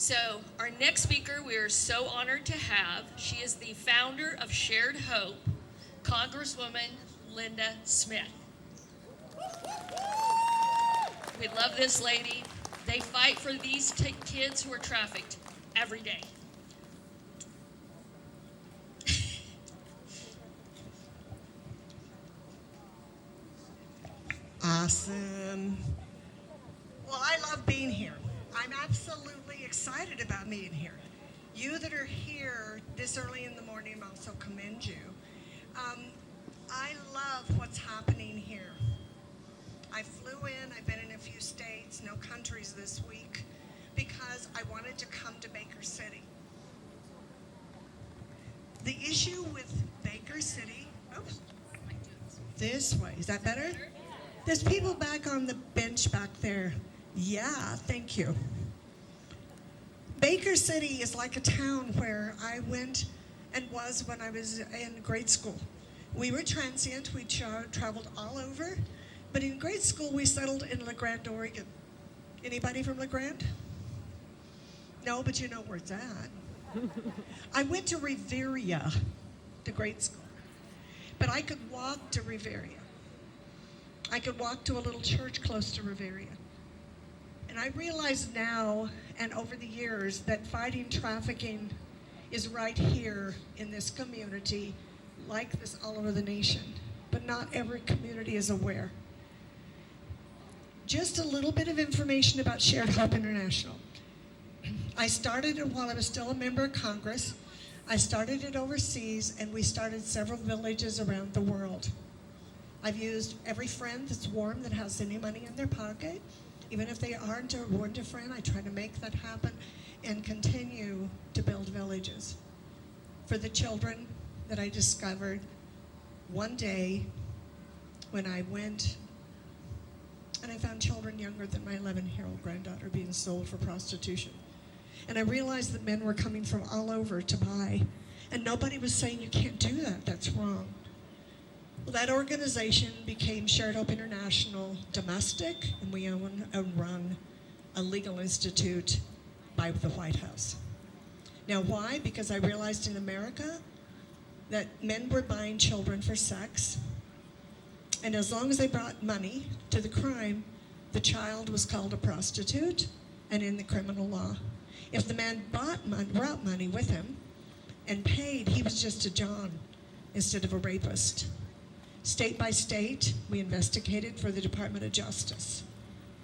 So, our next speaker, we are so honored to have. She is the founder of Shared Hope, Congresswoman Linda Smith. We love this lady. They fight for these kids who are trafficked every day. Awesome. Well, I love being here. I'm absolutely excited about being here. You that are here this early in the morning, I also commend you. I love what's happening here. I flew in, I've been in a few states, no countries this week, because I wanted to come to Baker City. The issue with Baker City, oops, this way, is that better? There's people back on the bench back there. Yeah, thank you. Baker City is like a town where I went and was when I was in grade school. We were transient, we traveled all over, but in grade school we settled in La Grande, Oregon. Anybody from La Grande? No, but you know where it's at. I went to Riveria, the grade school, but I could walk to Riveria. I could walk to a little church close to Riveria. And I realize now and over the years that fighting trafficking is right here in this community, like this all over the nation. But not every community is aware. Just a little bit of information about Shared Hope International. I started it while I was still a member of Congress. I started it overseas, and we started several villages around the world. I've used every friend that's warm that has any money in their pocket. Even if they aren't or weren't a friend, I try to make that happen and continue to build villages. For the children that I discovered one day when I went and I found children younger than my 11-year-old granddaughter being sold for prostitution. And I realized that men were coming from all over to buy. And nobody was saying, you can't do that, that's wrong. Well, that organization became Shared Hope International Domestic, and we own and run a legal institute by the White House. Now, why? Because I realized in America that men were buying children for sex, and as long as they brought money to the crime, the child was called a prostitute and in the criminal law. If the man brought money with him and paid, he was just a John instead of a rapist. State by state, we investigated for the Department of Justice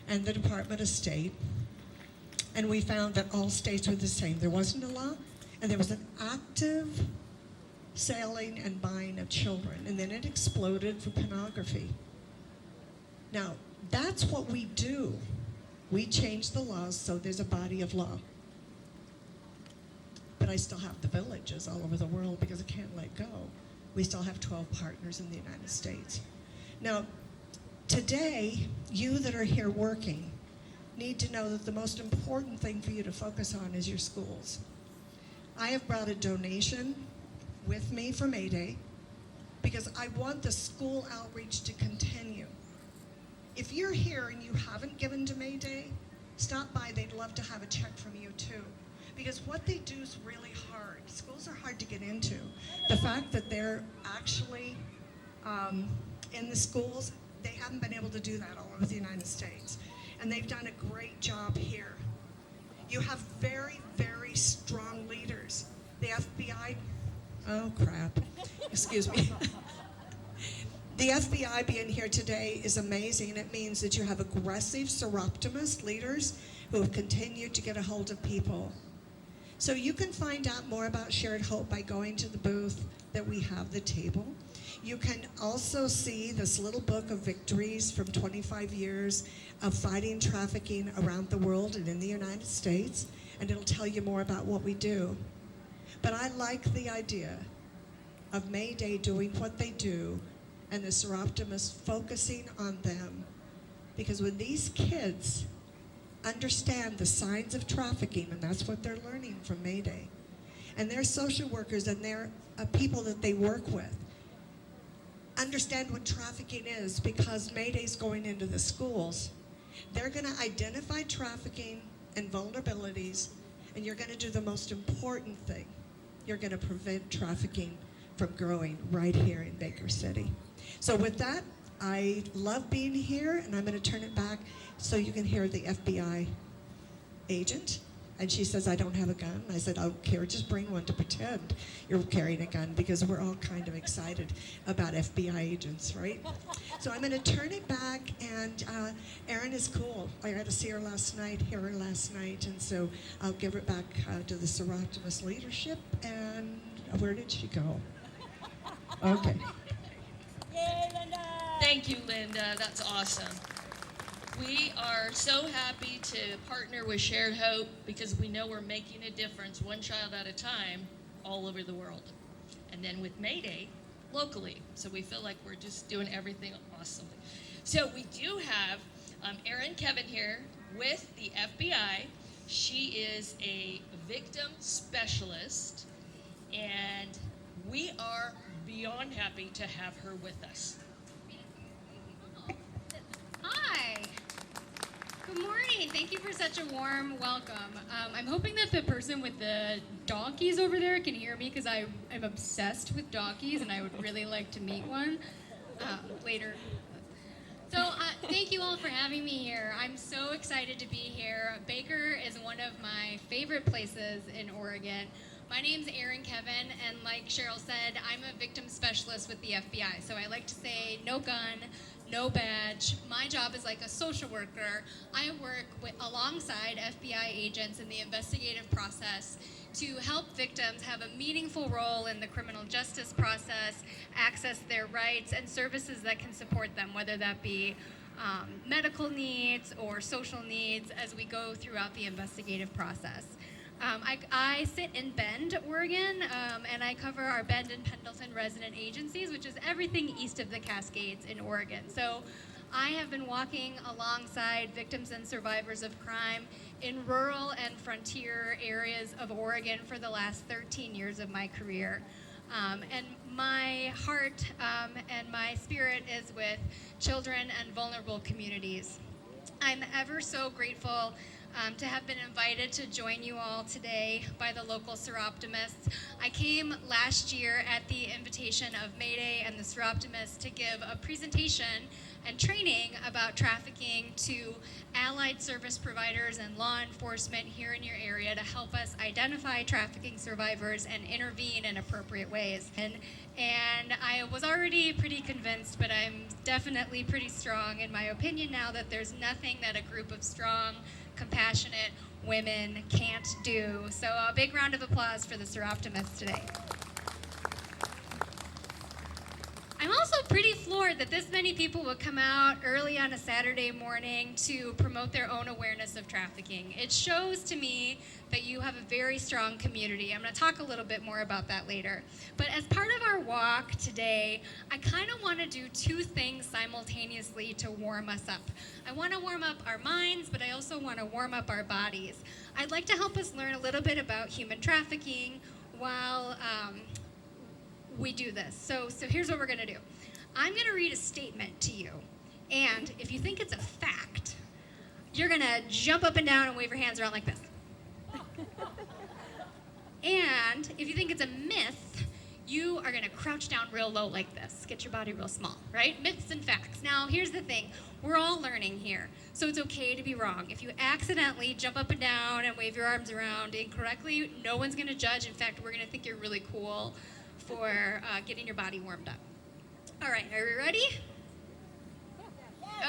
and the Department of State, and we found that all states were the same. There wasn't a law, and there was an active selling and buying of children, and then it exploded for pornography. Now, that's what we do. We change the laws so there's a body of law. But I still have the villages all over the world because I can't let go. We still have 12 partners in the United States. Now, today, you that are here working need to know that the most important thing for you to focus on is your schools. I have brought a donation with me for May Day because I want the school outreach to continue. If you're here and you haven't given to May Day, stop by. They'd love to have a check from you too. Because what they do is really hard. Schools are hard to get into. The fact that they're actually in the schools, they haven't been able to do that all over the United States. And they've done a great job here. You have very, very strong leaders. The FBI, oh crap, excuse me. The FBI being here today is amazing. It means that you have aggressive Soroptimist leaders who have continued to get a hold of people. So you can find out more about Shared Hope by going to the booth that we have, the table. You can also see this little book of victories from 25 years of fighting trafficking around the world and in the United States, and it'll tell you more about what we do. But I like the idea of May Day doing what they do and the Soroptimists focusing on them, because when these kids understand the signs of trafficking, and that's what they're learning from May Day, and their social workers and their people that they work with understand what trafficking is, because May Day's going into the schools. They're going to identify trafficking and vulnerabilities And you're going to do the most important thing. You're going to prevent trafficking from growing right here in Baker City. So with that, I love being here, and I'm going to turn it back so you can hear the FBI agent. And she says, I don't have a gun. I said, I don't care, just bring one to pretend you're carrying a gun, because we're all kind of excited about FBI agents, right? So I'm going to turn it back, and Erin is cool. I got to see her last night, hear her last night, and so I'll give it back to the Soroptimist leadership. And where did she go? Okay. Yay, Linda! Thank you, Linda. That's awesome. We are so happy to partner with Shared Hope because we know we're making a difference one child at a time all over the world. And then with Mayday, locally. So we feel like we're just doing everything awesomely. So we do have Erin Kevin here with the FBI. She is a victim specialist, and we are beyond happy to have her with us. Hi. Good morning. Thank you for such a warm welcome. I'm hoping that the person with the donkeys over there can hear me, because I am obsessed with donkeys and I would really like to meet one later. So thank you all for having me here. I'm so excited to be here. Baker is one of my favorite places in Oregon. My name's Erin Kevin, and like Cheryl said, I'm a victim specialist with the FBI. So I like to say no gun, no badge. My job is like a social worker. I work alongside FBI agents in the investigative process to help victims have a meaningful role in the criminal justice process, access their rights and services that can support them, whether that be medical needs or social needs as we go throughout the investigative process. I sit in Bend, Oregon, and I cover our Bend and Pendleton resident agencies, which is everything east of the Cascades in Oregon. So I have been walking alongside victims and survivors of crime in rural and frontier areas of Oregon for the last 13 years of my career. And my heart and my spirit is with children and vulnerable communities. I'm ever so grateful to have been invited to join you all today by the local Soroptimists. I came last year at the invitation of Mayday and the Soroptimists to give a presentation and training about trafficking to allied service providers and law enforcement here in your area to help us identify trafficking survivors and intervene in appropriate ways. And I was already pretty convinced, but I'm definitely pretty strong in my opinion now that there's nothing that a group of strong, compassionate women can't do. So a big round of applause for the Soroptimists today. I'm also pretty floored that this many people would come out early on a Saturday morning to promote their own awareness of trafficking. It shows to me that you have a very strong community. I'm going to talk a little bit more about that later. But as part of our walk today, I kind of want to do two things simultaneously to warm us up. I want to warm up our minds, but I also want to warm up our bodies. I'd like to help us learn a little bit about human trafficking while we do this. So here's what we're going to do. I'm going to read a statement to you, and if you think it's a fact, you're going to jump up and down and wave your hands around like this. And if you think it's a myth, you are going to crouch down real low like this. Get your body real small, right? Myths and facts. Now, here's the thing. We're all learning here, so it's okay to be wrong. If you accidentally jump up and down and wave your arms around incorrectly, no one's going to judge. In fact, we're going to think you're really cool for getting your body warmed up. All right, are we ready?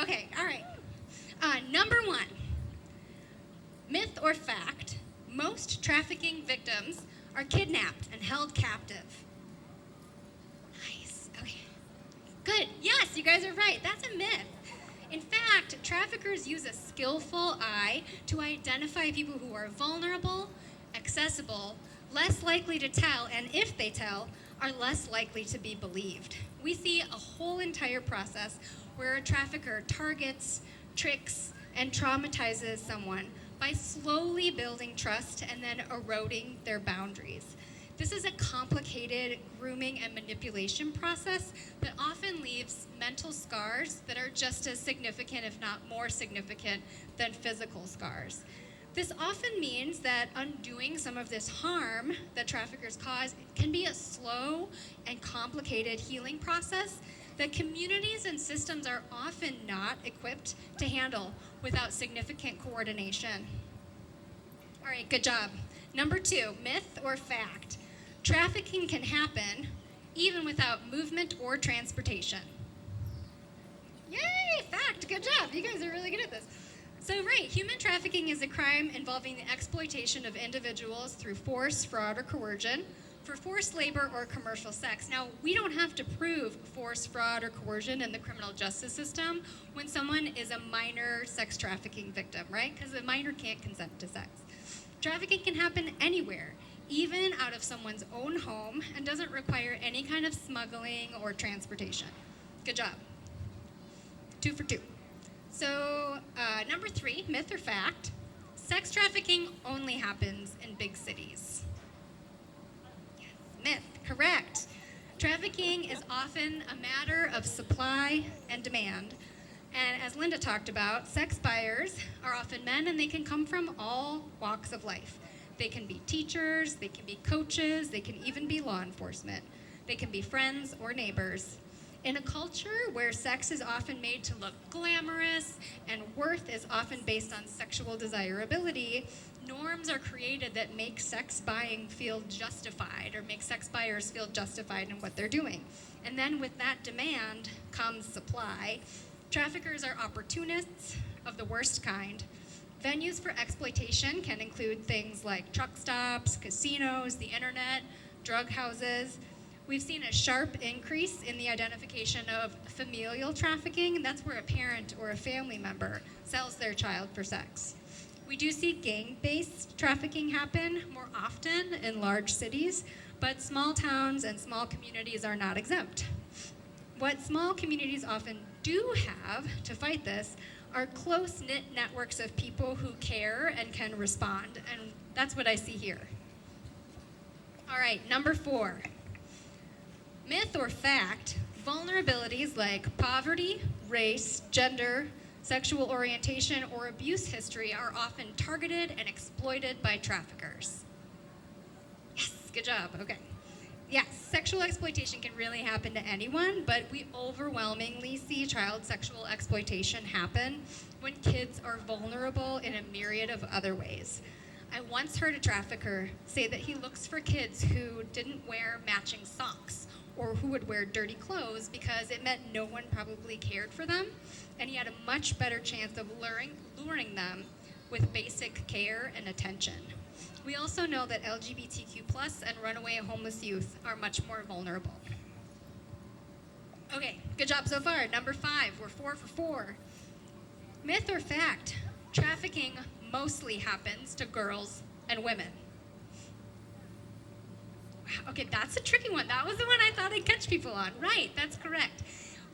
Okay, all right. Number one, myth or fact, most trafficking victims are kidnapped and held captive. Nice, okay. Good, yes, you guys are right, that's a myth. In fact, traffickers use a skillful eye to identify people who are vulnerable, accessible, less likely to tell, and if they tell, are less likely to be believed. We see a whole entire process where a trafficker targets, tricks, and traumatizes someone by slowly building trust and then eroding their boundaries. This is a complicated grooming and manipulation process that often leaves mental scars that are just as significant, if not more significant, than physical scars. This often means that undoing some of this harm that traffickers cause can be a slow and complicated healing process that communities and systems are often not equipped to handle without significant coordination. All right, good job. Number 2, myth or fact. Trafficking can happen even without movement or transportation. Yay, fact, good job. You guys are really good at this. So right, human trafficking is a crime involving the exploitation of individuals through force, fraud, or coercion for forced labor or commercial sex. Now, we don't have to prove force, fraud, or coercion in the criminal justice system when someone is a minor sex trafficking victim, right? Because a minor can't consent to sex. Trafficking can happen anywhere, even out of someone's own home, and doesn't require any kind of smuggling or transportation. Good job. 2 for 2. So, number 3, myth or fact, sex trafficking only happens in big cities. Yes, myth, correct. Trafficking is often a matter of supply and demand. And as Linda talked about, sex buyers are often men, and they can come from all walks of life. They can be teachers, they can be coaches, they can even be law enforcement. They can be friends or neighbors. In a culture where sex is often made to look glamorous and worth is often based on sexual desirability, norms are created that make sex buying feel justified or make sex buyers feel justified in what they're doing. And then with that demand comes supply. Traffickers are opportunists of the worst kind. Venues for exploitation can include things like truck stops, casinos, the internet, drug houses. We've seen a sharp increase in the identification of familial trafficking, and that's where a parent or a family member sells their child for sex. We do see gang-based trafficking happen more often in large cities, but small towns and small communities are not exempt. What small communities often do have to fight this are close-knit networks of people who care and can respond, and that's what I see here. All right, number 4. Myth or fact, vulnerabilities like poverty, race, gender, sexual orientation, or abuse history are often targeted and exploited by traffickers. Yes, good job, okay. Yes, sexual exploitation can really happen to anyone, but we overwhelmingly see child sexual exploitation happen when kids are vulnerable in a myriad of other ways. I once heard a trafficker say that he looks for kids who didn't wear matching socks or who would wear dirty clothes because it meant no one probably cared for them, and he had a much better chance of luring them with basic care and attention. We also know that LGBTQ+ and runaway homeless youth are much more vulnerable. Okay, good job so far. Number 5, we're 4 for 4. Myth or fact, trafficking mostly happens to girls and women. Wow, okay, that's a tricky one. That was the one I thought I'd catch people on. Right, that's correct.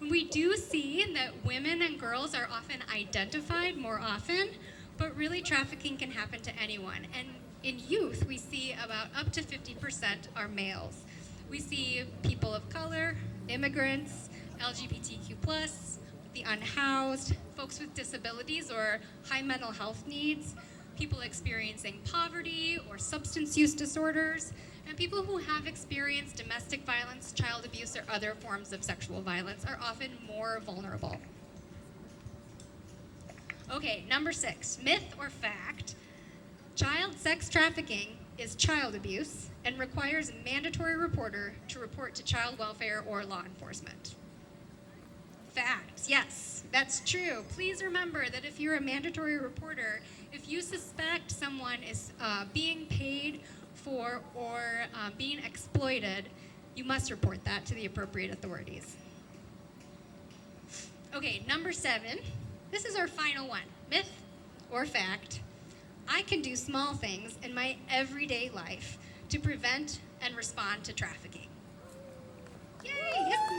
We do see that women and girls are often identified more often, but really trafficking can happen to anyone. And in youth, we see about up to 50% are males. We see people of color, immigrants, LGBTQ+, the unhoused, folks with disabilities or high mental health needs, people experiencing poverty or substance use disorders, and people who have experienced domestic violence, child abuse, or other forms of sexual violence are often more vulnerable. Okay, number 6, myth or fact, child sex trafficking is child abuse and requires a mandatory reporter to report to child welfare or law enforcement. Facts, yes, that's true. Please remember that if you're a mandatory reporter, if you suspect someone is being paid for or being exploited, you must report that to the appropriate authorities. Okay, number 7, this is our final one, myth or fact. I can do small things in my everyday life to prevent and respond to trafficking. Yay,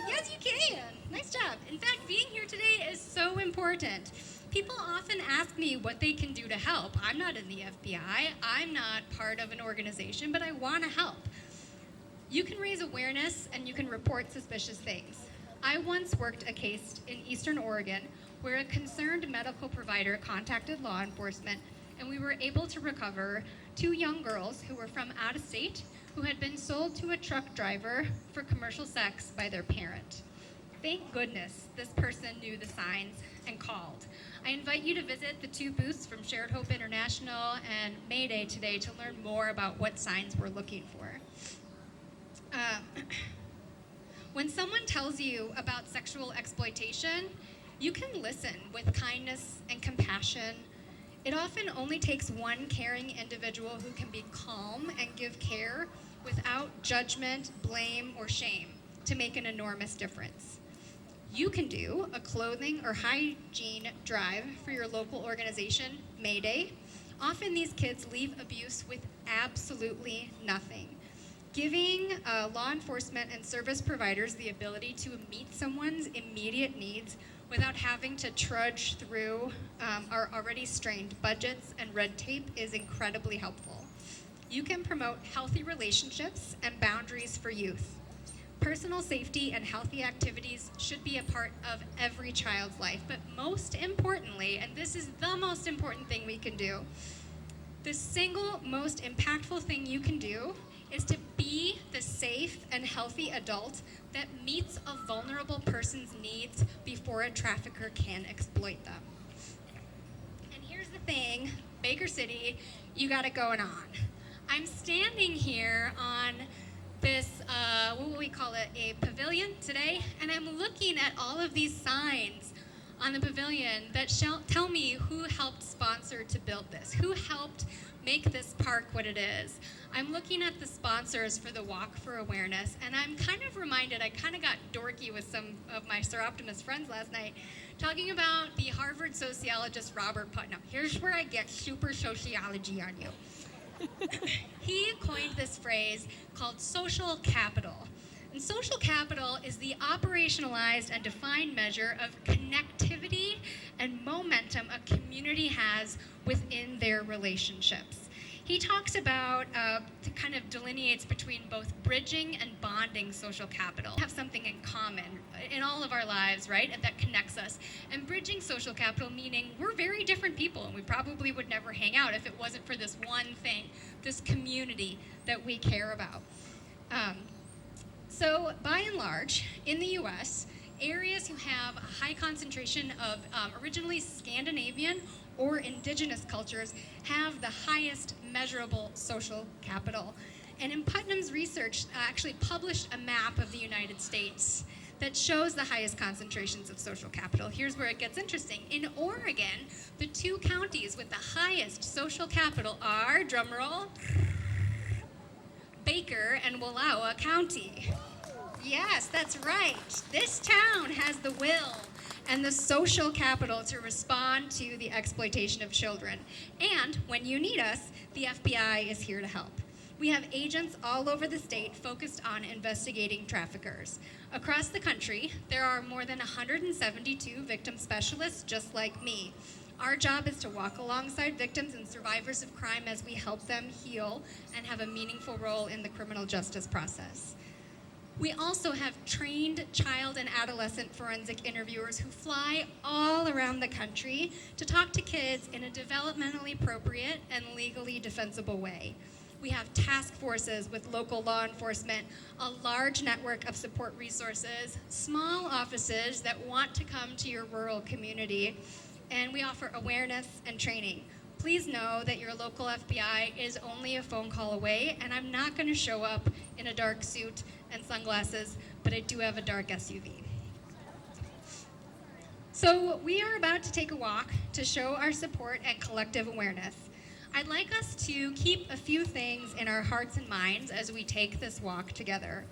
yes you can. Nice job. In fact, being here today is so important. People often ask me what they can do to help. I'm not in the FBI, I'm not part of an organization, but I want to help. You can raise awareness and you can report suspicious things. I once worked a case in Eastern Oregon where a concerned medical provider contacted law enforcement and we were able to recover 2 young girls who were from out of state who had been sold to a truck driver for commercial sex by their parent. Thank goodness this person knew the signs and called. I invite you to visit the 2 booths from Shared Hope International and Mayday today to learn more about what signs we're looking for. When someone tells you about sexual exploitation, you can listen with kindness and compassion. It often only takes one caring individual who can be calm and give care without judgment, blame, or shame to make an enormous difference. You can do a clothing or hygiene drive for your local organization, Mayday. Often these kids leave abuse with absolutely nothing. Giving law enforcement and service providers the ability to meet someone's immediate needs without having to trudge through our already strained budgets and red tape is incredibly helpful. You can promote healthy relationships and boundaries for youth. Personal safety and healthy activities should be a part of every child's life, but most importantly, and this is the most important thing we can do, the single most impactful thing you can do is to be the safe and healthy adult that meets a vulnerable person's needs before a trafficker can exploit them. And here's the thing, Baker City, you got it going on. I'm standing here on this, what will we call it, a pavilion today, and I'm looking at all of these signs on the pavilion that tell me who helped sponsor to build this, who helped make this park what it is. I'm looking at the sponsors for the Walk for Awareness, and I'm kind of reminded, I kind of got dorky with some of my Soroptimist friends last night, talking about the Harvard sociologist Robert Putnam. Here's where I get super sociology on you. He coined this phrase called social capital. And social capital is the operationalized and defined measure of connectivity and momentum a community has within their relationships. He talks about, kind of delineates between both bridging and bonding social capital. We have something in common in all of our lives, right, and that connects us. And bridging social capital meaning we're very different people and we probably would never hang out if it wasn't for this one thing, this community that we care about. So by and large, in the US, areas who have a high concentration of originally Scandinavian or indigenous cultures have the highest measurable social capital. And in Putnam's research, actually published a map of the United States that shows the highest concentrations of social capital. Here's where it gets interesting. In Oregon, the 2 counties with the highest social capital are, drumroll, Baker and Wallowa County. Yes, that's right. This town has the will and the social capital to respond to the exploitation of children. And when you need us, the FBI is here to help. We have agents all over the state focused on investigating traffickers. Across the country, there are more than 172 victim specialists just like me. Our job is to walk alongside victims and survivors of crime as we help them heal and have a meaningful role in the criminal justice process. We also have trained child and adolescent forensic interviewers who fly all around the country to talk to kids in a developmentally appropriate and legally defensible way. We have task forces with local law enforcement, a large network of support resources, small offices that want to come to your rural community, and we offer awareness and training. Please know that your local FBI is only a phone call away, and I'm not going to show up in a dark suit and sunglasses, but I do have a dark SUV. So we are about to take a walk to show our support and collective awareness. I'd like us to keep a few things in our hearts and minds as we take this walk together.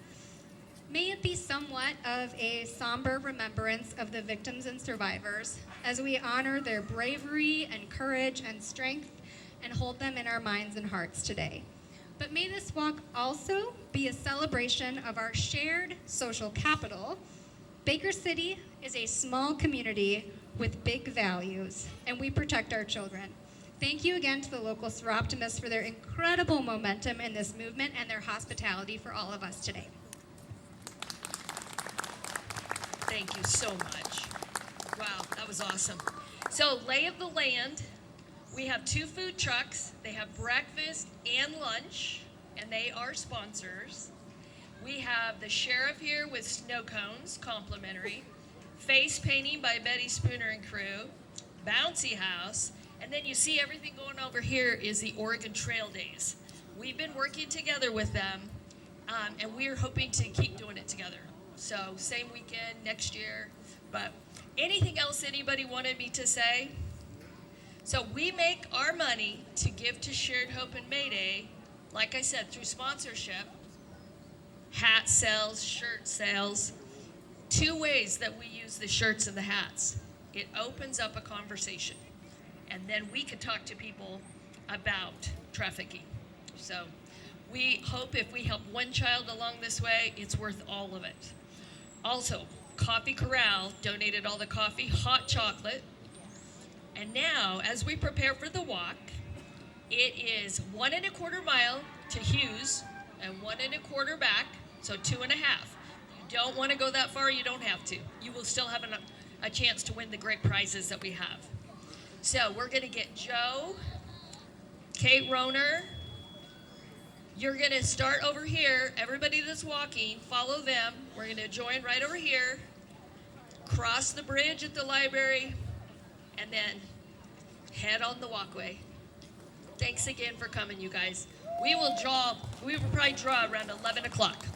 May it be somewhat of a somber remembrance of the victims and survivors as we honor their bravery and courage and strength and hold them in our minds and hearts today. But may this walk also be a celebration of our shared social capital. Baker City is a small community with big values, and we protect our children. Thank you again to the local Soroptimists for their incredible momentum in this movement and their hospitality for all of us today. Thank you so much. Wow, that was awesome. So, lay of the land, We have 2 food trucks. They have breakfast and lunch, and they are sponsors. We have the sheriff here with snow cones, complimentary. Face painting by Betty Spooner and crew. Bouncy house. And then you see everything going over here is the Oregon Trail Days. We've been working together with them, and we're hoping to keep doing it together. So same weekend next year. But anything else anybody wanted me to say? So we make our money to give to Shared Hope and Mayday, like I said, through sponsorship, hat sales, shirt sales. 2 ways that we use the shirts and the hats. It opens up a conversation, and then we can talk to people about trafficking. So we hope if we help one child along this way, it's worth all of it. Also, Coffee Corral donated all the coffee, hot chocolate. And now, as we prepare for the walk, it is 1 1/4 mile to Hughes and 1 1/4 back, so 2.5. You don't want to go that far, you don't have to. You will still have a chance to win the great prizes that we have. So we're going to get Joe, Kate Roner. You're going to start over here. Everybody that's walking, follow them. We're going to join right over here, cross the bridge at the library, and then head on the walkway. Thanks again for coming, you guys. We will probably draw around 11 o'clock.